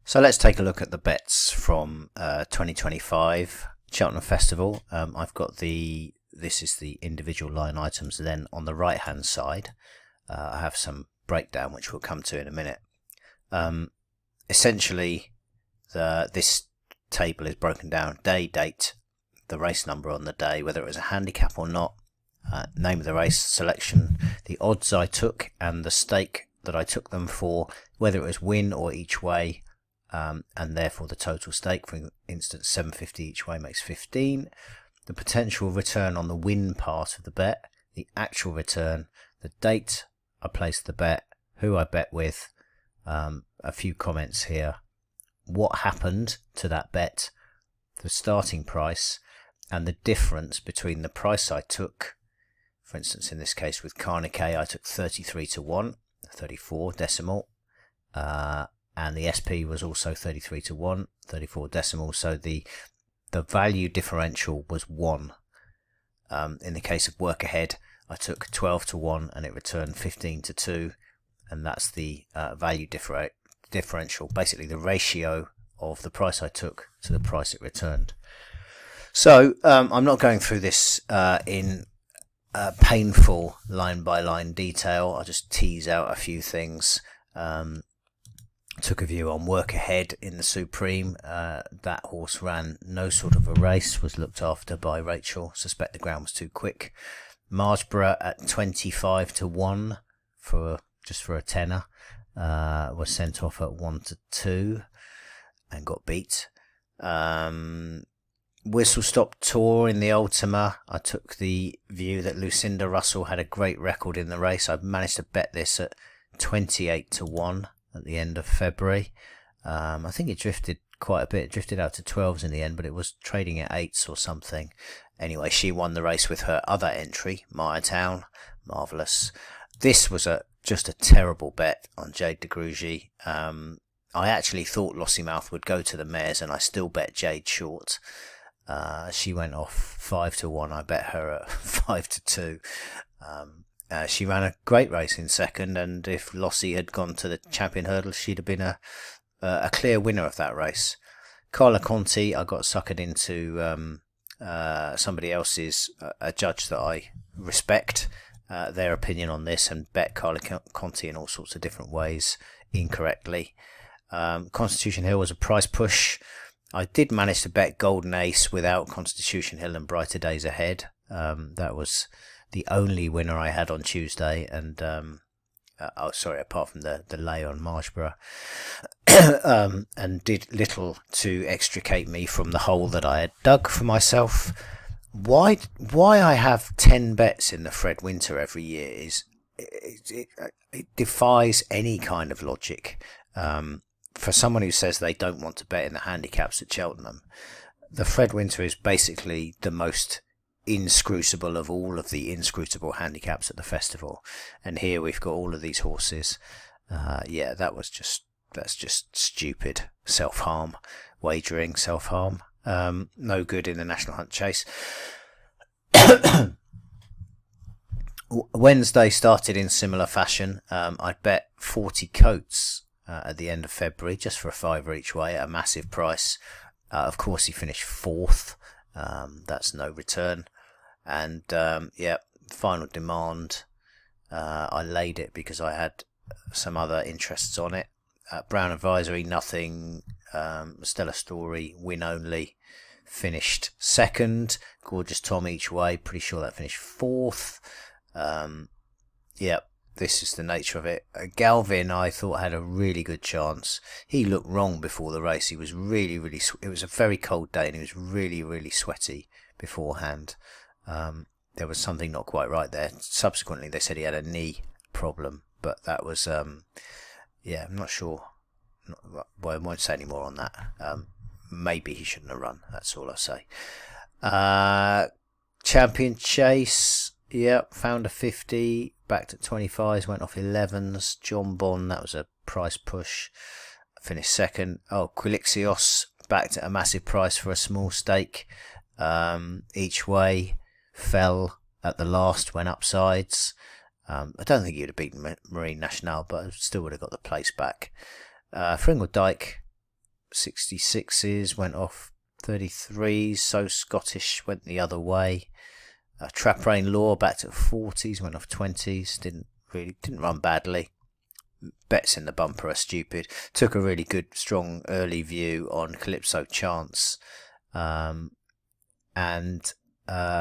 So let's take a look at the bets from 2025 Cheltenham Festival. This is the individual line items. Then on the right hand side, I have some breakdown which we'll come to in a minute. Essentially, this table is broken down day, date, the race number on the day, whether it was a handicap or not, name of the race, selection, the odds I took, and the stake that I took them for, whether it was win or each way. And therefore the total stake, for instance, 750 each way makes 15. The potential return on the win part of the bet, the actual return, the date I placed the bet, who I bet with, a few comments here, what happened to that bet, the starting price, and the difference between the price I took. For instance, in this case with Carnique, I took 33 to 1, 34 decimal. And the SP was also 33 to 1, 34 decimal. So the value differential was 1. In the case of Work Ahead, I took 12 to 1 and it returned 15 to 2. And that's the value differential, basically the ratio of the price I took to the price it returned. So I'm not going through this in painful line by line detail. I'll just tease out a few things. Took a view on Work Ahead in the Supreme. That horse ran no sort of a race, was looked after by Rachel. Suspect the ground was too quick. Margeborough at 25 to 1 for a tenner. Was sent off at 1 to 2 and got beat. Whistle Stop Tour in the Ultima. I took the view that Lucinda Russell had a great record in the race. I managed to bet this at 28 to 1. At the end of February. I think it drifted quite a bit. It drifted out to 12s in the end, but it was trading at 8s or something. Anyway, she won the race with her other entry, Town. Marvellous. This was just a terrible bet on Jade de Grugy. I actually thought Lossiemouth would go to the mares, and I still bet Jade short. She went off 5 to 1. I bet her at 5 to 2. She ran a great race in second, and if Lossie had gone to the champion hurdle, she'd have been a clear winner of that race. Carla Conti, I got suckered into somebody else's, a judge that I respect, their opinion on this, and bet Carla Conti in all sorts of different ways incorrectly. Constitution Hill was a price push. I did manage to bet Golden Ace without Constitution Hill and Brighter Days Ahead. That was the only winner I had on Tuesday, and apart from the lay on Margeborough, and did little to extricate me from the hole that I had dug for myself. Why I have 10 bets in the Fred Winter every year is it defies any kind of logic. For someone who says they don't want to bet in the handicaps at Cheltenham, the Fred Winter is basically the most inscrutable of all of the inscrutable handicaps at the festival, and here we've got all of these horses. That's just stupid self-harm, wagering self-harm. No good in the National Hunt Chase. Wednesday started in similar fashion. I bet 40 coats at the end of February, just for a fiver each way at a massive price. Of course he finished 4th. That's no return. And Final Demand, I laid it because I had some other interests on it. Brown Advisory, nothing. Stella Story, win only, finished 2nd. Gorgeous Tom each way, pretty sure that finished 4th. This is the nature of it. Galvin, I thought, had a really good chance. He looked wrong before the race. He was really, really. It was a very cold day, and he was really, really sweaty beforehand. There was something not quite right there. Subsequently, they said he had a knee problem, but that was, I'm not sure. Well, I won't say any more on that. Maybe he shouldn't have run. That's all I'll say. Champion Chase, found a 50, backed at 25s, went off 11s. John Bond, that was a price push, finished 2nd. Quilixios, backed at a massive price for a small stake. Each way, fell at the last, went upsides. I don't think he'd have beaten Marine Nationale, but still would have got the place back. Fringle Dyke, 66s went off 33s. So Scottish went the other way. Trap Rain Law back to 40s, went off 20s. Didn't run badly. Bets in the bumper are stupid. Took a really good, strong early view on Calypso Chance, and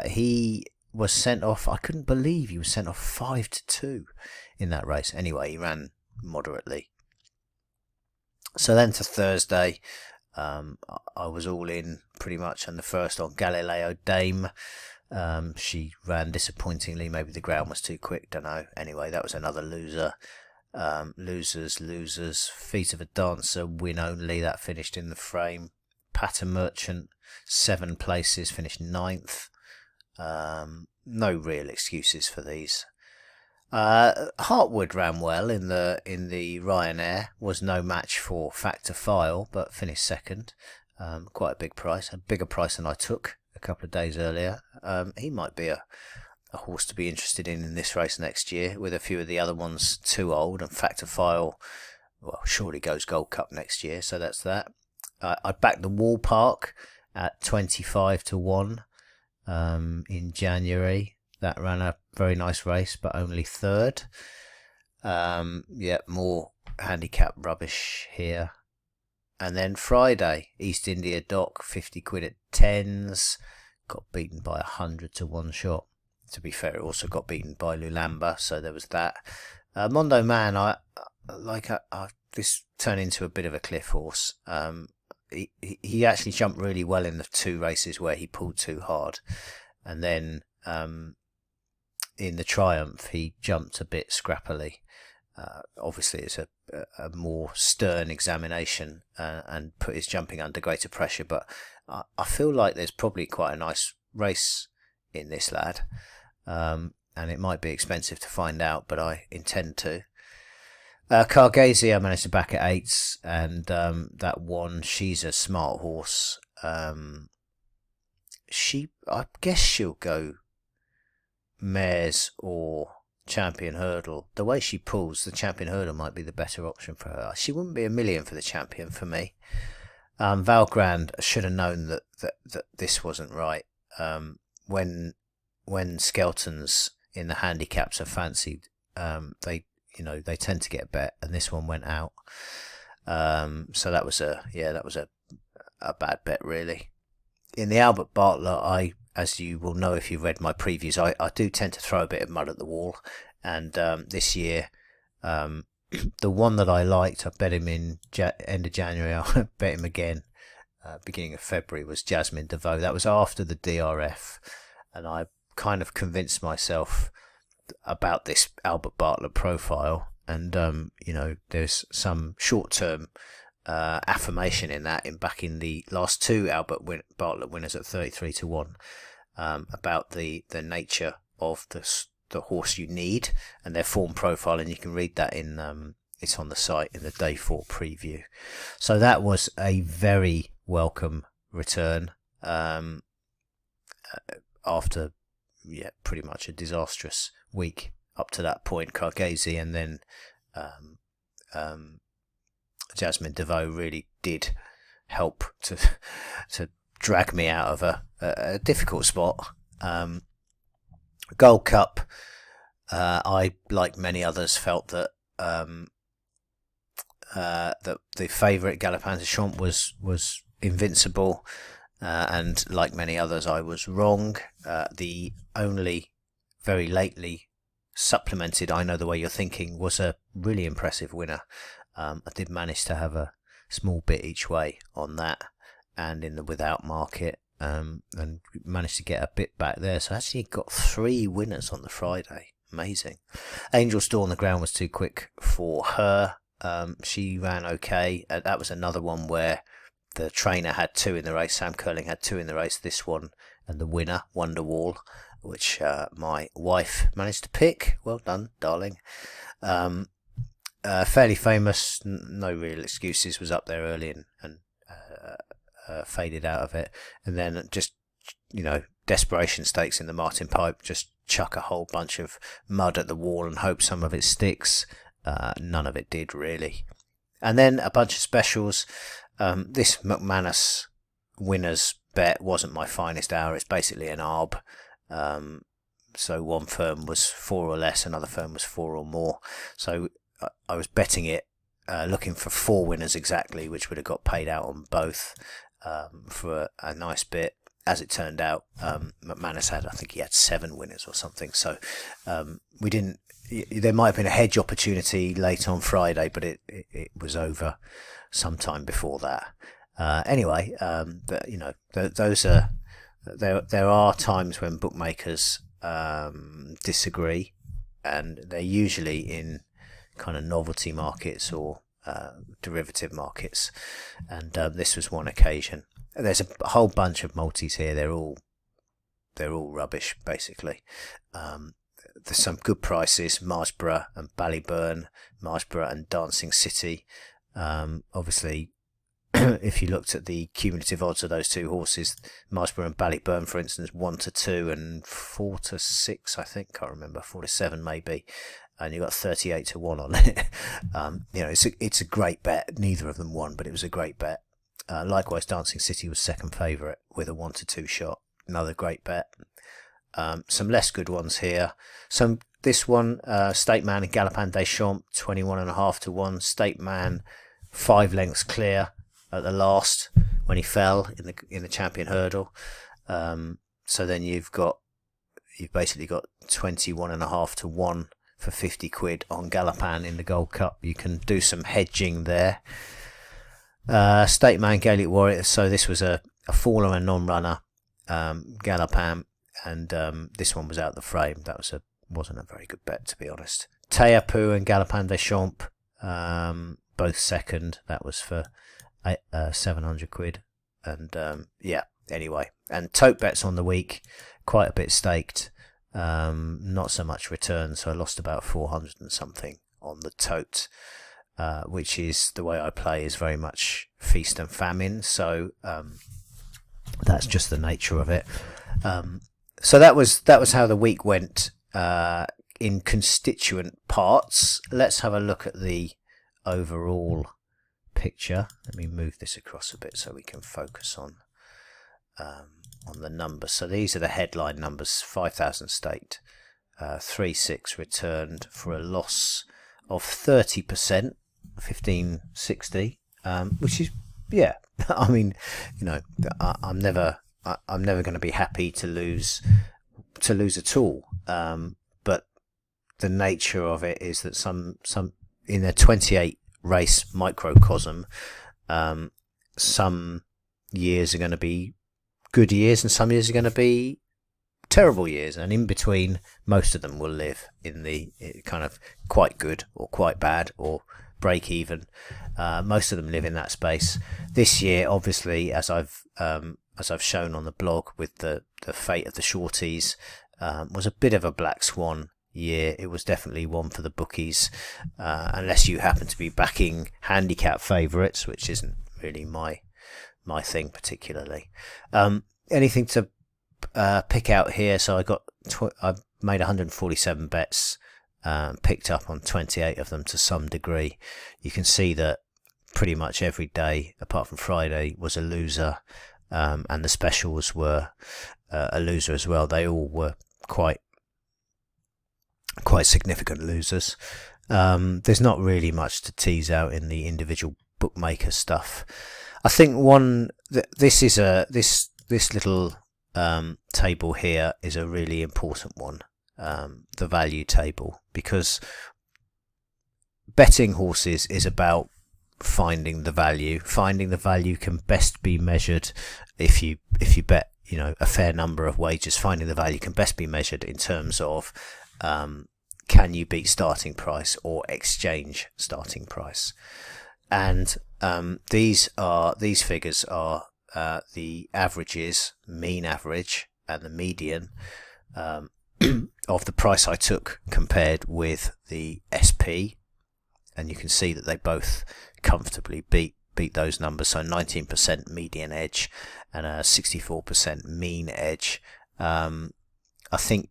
he was sent off. I couldn't believe he was sent off 5-2 in that race. Anyway, he ran moderately. So then to Thursday, I was all in pretty much on the first on Galileo Dame. She ran disappointingly. Maybe the ground was too quick. Don't know. Anyway, that was another loser. Losers. Feet of a Dancer, win only. That finished in the frame. Patter Merchant, 7 places, finished 9th. No real excuses for these. Hartwood ran well in the Ryanair. Was no match for Factor File, but finished 2nd. Quite a big price, a bigger price than I took a couple of days earlier. He might be a horse to be interested in this race next year, with a few of the other ones too old, and Factor File, well, surely goes Gold Cup next year, so that's that. I backed the Wall Park at 25-1 in January. That ran a very nice race, but only 3rd. More handicap rubbish here. And then Friday, East India Dock, 50 quid at 10s. Got beaten by 100 to 1 shot. To be fair, it also got beaten by Lulamba, so there was that. Mondo Man, this turned into a bit of a cliff horse. He actually jumped really well in the 2 races where he pulled too hard, and then in the Triumph he jumped a bit scrappily. Obviously, it's a more stern examination and put his jumping under greater pressure. But I feel like there's probably quite a nice race in this lad. And it might be expensive to find out, but I intend to. Cargasi, I managed to back at 8s, and that one, she's a smart horse. I guess she'll go mares or Champion Hurdle. The way she pulls, the Champion Hurdle might be the better option for her. She wouldn't be a million for the Champion for me. Valgrand, should have known that this wasn't right. When Skeltons in the handicaps are fancied, they tend to get a bet, and this one went out. So that was a bad bet really. In the Albert Bartlett, as you will know if you've read my previews, I do tend to throw a bit of mud at the wall, and this year, the one that I liked, I bet him in end of January. I bet him again, beginning of February, was Jasmine DeVoe. That was after the DRF, and I kind of convinced myself about this Albert Bartlett profile, and there's some short-term affirmation in that, in backing the last 2 Albert Bartlett winners at 33-1, about the nature of the horse you need and their form profile, and you can read that in it's on the site in the Day 4 preview. So that was a very welcome return after pretty much a disastrous week up to that point. Cargasi and then Jasmine DeVoe really did help to drag me out of a difficult spot. Gold Cup, I, like many others, felt that that the favourite Galopin Des Champs was invincible, and like many others, I was wrong. The only very lately supplemented I Know the Way You're Thinking was a really impressive winner. I did manage to have a small bit each way on that and in the without market, and managed to get a bit back there. So I actually got 3 winners on the Friday. Amazing. Angel's Door on the ground was too quick for her. She ran okay. That was another one where the trainer had 2 in the race. Sam Curling had 2 in the race. This one, and the winner, Wonderwall, which my wife managed to pick. Well done, darling. Fairly Famous, no real excuses, was up there early and faded out of it. And then just, desperation stakes in the Martin Pipe, just chuck a whole bunch of mud at the wall and hope some of it sticks. None of it did, really. And then a bunch of specials. This McManus winners bet wasn't my finest hour. It's basically an arb. So one firm was 4 or less, another firm was 4 or more. So I was betting it, looking for 4 winners exactly, which would have got paid out on both for a nice bit. As it turned out, McManus I think he had 7 winners or something. So we didn't. There might have been a hedge opportunity late on Friday, but it was over sometime before that. Anyway, those are there are times when bookmakers disagree, and they're usually in kind of novelty markets or derivative markets, and this was one occasion. There's a whole bunch of multis here. They're all rubbish basically. There's some good prices: Marsborough and Ballyburn, Marsborough and Dancing City. Obviously, if you looked at the cumulative odds of those 2 horses, Marsborough and Ballyburn, for instance, 1-2 and 4-6, I think, can't remember, 4-7 maybe, and you got 38-1 on it. It's a great bet. Neither of them won, but it was a great bet. Likewise, Dancing City was second favourite with a 1-2 shot. Another great bet. Some less good ones here. This one, State Man and Galopin Des Champs, 21.5-1. State Man 5 lengths clear at the last when he fell in the champion hurdle. So then you've basically got 21.5-1 for 50 quid on Galopin in the Gold Cup. You can do some hedging there. State Man, Gaelic Warrior. So this was a faller and non-runner, Galopin, and this one was out of the frame. That wasn't a very good bet, to be honest. Teapu and Galopin Des Champs, both second. That was for 700 quid. And anyway. And tote bets on the week, quite a bit staked. Not so much return, so I lost about 400 and something on the tote, which is the way I play, is very much feast and famine. So that's just the nature of it. So that was how the week went in constituent parts. Let's have a look at the overall picture. Let me move this across a bit so we can focus on the numbers. So these are the headline numbers: 5,000 staked, 3-6 returned for a loss of 30%, 1560, which is, yeah. I mean, I'm never going to be happy to lose at all. But the nature of it is that some in a 28 race microcosm, some years are going to be good years and some years are going to be terrible years, and in between, most of them will live in the kind of quite good or quite bad or break even. Most of them live in that space. This year, obviously, as I've shown on the blog, with the fate of the shorties, was a bit of a black swan year. It was definitely one for the bookies, unless you happen to be backing handicap favourites, which isn't really my thing particularly. Anything to pick out here? So I made 147 bets, picked up on 28 of them to some degree. You can see that pretty much every day, apart from Friday, was a loser, and the specials were a loser as well. They all were quite significant losers. There's not really much to tease out in the individual bookmaker stuff. I think this little table here is a really important one, the value table, because betting horses is about finding the value. Finding the value can best be measured if you bet a fair number of wagers. Finding the value can best be measured in terms of can you beat starting price or exchange starting price, and these figures are the averages, mean average and the median of the price I took compared with the SP, and you can see that they both comfortably beat those numbers. So 19% median edge and a 64% mean edge. I think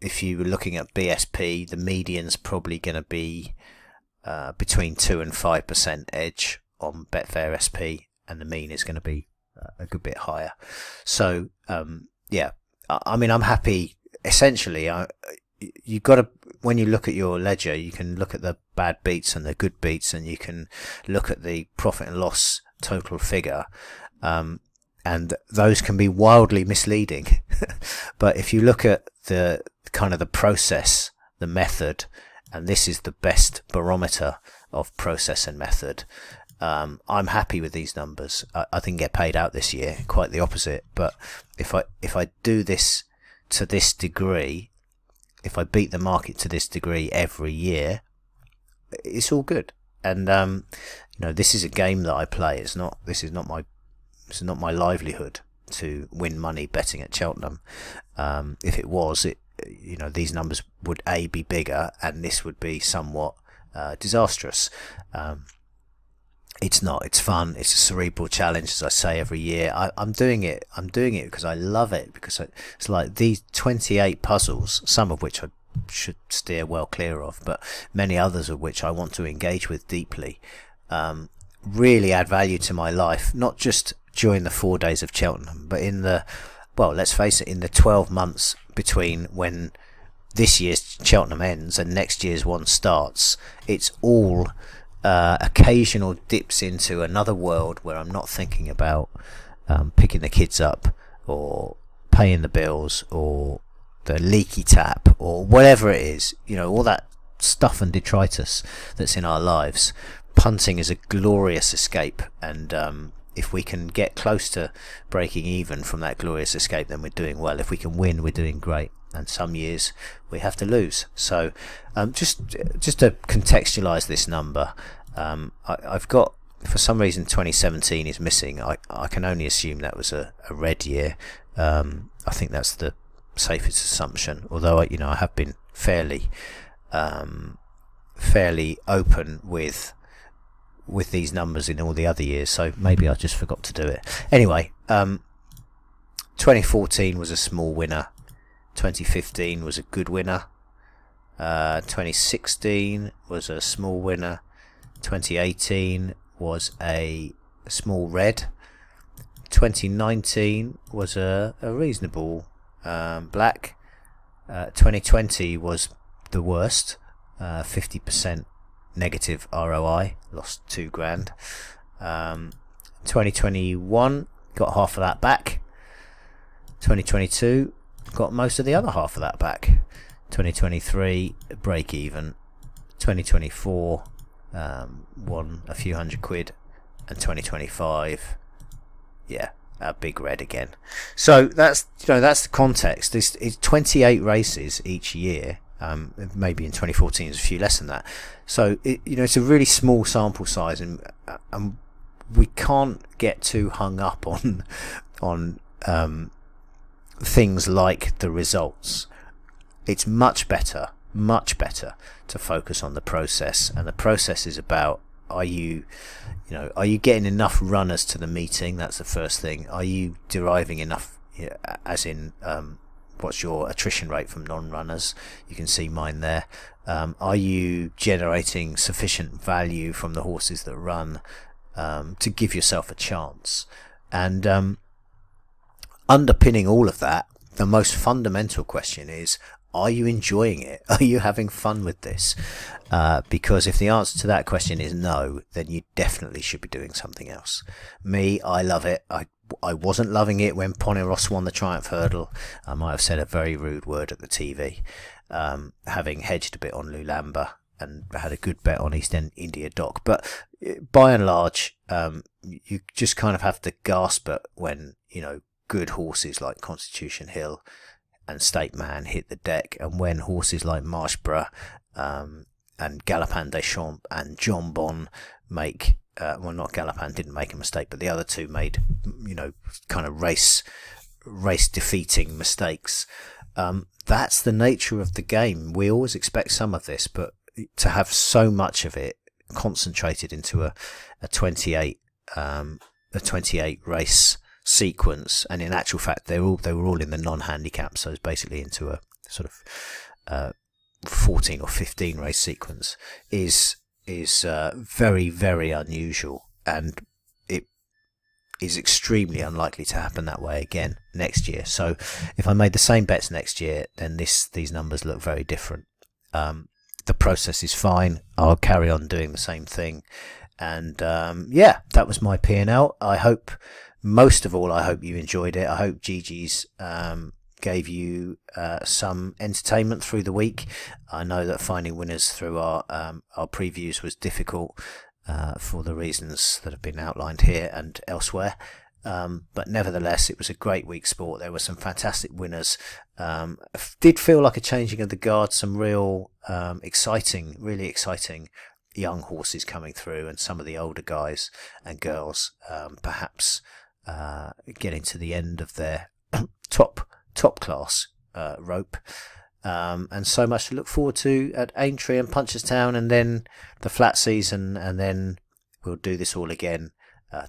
if you were looking at BSP, the median's probably going to be between 2 and 5% edge on Betfair SP, and the mean is going to be a good bit higher. So yeah, I mean, I'm happy. Essentially, you've got to, when you look at your ledger, you can look at the bad beats and the good beats, and you can look at the profit and loss total figure, and those can be wildly misleading. But if you look at the kind of the process, the method, and this is the best barometer of process and method, I'm happy with these numbers. I didn't get paid out this year, quite the opposite. But if I do this to this degree, if I beat the market to this degree every year, it's all good. And this is a game that I play. This is not my livelihood to win money betting at Cheltenham. If it was, these numbers would be bigger, and this would be somewhat disastrous. It's not. It's fun. It's a cerebral challenge, as I say every year. I'm doing it. I'm doing it because I love it. Because it's like these 28 puzzles, some of which I should steer well clear of, but many others of which I want to engage with deeply, really add value to my life. Not just during the 4 days of Cheltenham, but let's face it, in the 12 months between when this year's Cheltenham ends and next year's one starts. It's all occasional dips into another world where I'm not thinking about picking the kids up or paying the bills or the leaky tap or whatever it is, all that stuff and detritus that's in our lives. Punting is a glorious escape, and if we can get close to breaking even from that glorious escape, then we're doing well. If we can win, we're doing great. And some years we have to lose. So just to contextualize this number, I've got, for some reason 2017 is missing. I can only assume that was a red year. I think that's the safest assumption, although I have been fairly open with these numbers in all the other years, so maybe I just forgot to do it. Anyway, 2014 was a small winner. 2015 was a good winner. 2016 was a small winner. 2018 was a small red. 2019 was a reasonable black. 2020 was the worst, 50% negative ROI, lost $2,000. 2021 got half of that back. 2022 got most of the other half of that back. 2023 break even. 2024 won a few £100, and 2025, a big red again. So that's the context. It's 28 races each year. Maybe in 2014 is a few less than that. So it's a really small sample size, and we can't get too hung up on things like the results. It's much better to focus on the process, and the process is about, are you getting enough runners to the meeting? That's the first thing. Are you deriving enough, as in what's your attrition rate from non-runners? You can see mine there. Are you generating sufficient value from the horses that run to give yourself a chance? And underpinning all of that, the most fundamental question is, are you enjoying it? Are you having fun with this? Because if the answer to that question is no, then you definitely should be doing something else. Me, I love it. I wasn't loving it when Poneros won the Triumph Hurdle. I might have said a very rude word at the TV, having hedged a bit on Lulamba and had a good bet on East End India Dock. But by and large, you just kind of have to gasp at when, good horses like Constitution Hill and State Man hit the deck, and when horses like Marshborough and Galopin des Champs and John Bon make, not Galopin didn't make a mistake, but the other two made, kind of race defeating mistakes. That's the nature of the game. We always expect some of this, but to have so much of it concentrated into a 28 race sequence, and in actual fact they were all in the non-handicap, so it's basically into a sort of 14 or 15 race sequence, is very, very unusual, and is extremely unlikely to happen that way again next year. So if I made the same bets next year, then these numbers look very different. The process is fine. I'll carry on doing the same thing. And yeah, that was my P&L. I hope, most of all, I hope you enjoyed it. I hope Gigi's gave you some entertainment through the week. I know that finding winners through our previews was difficult for the reasons that have been outlined here and elsewhere. But nevertheless, it was a great week sport. There were some fantastic winners. Did feel like a changing of the guard, some real really exciting young horses coming through, and some of the older guys and girls perhaps getting to the end of their top class rope. And so much to look forward to at Aintree and Punchestown, and then the flat season, and then we'll do this all again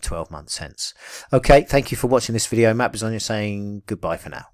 12 months hence. Okay, thank you for watching this video. Matt Bisogno saying goodbye for now.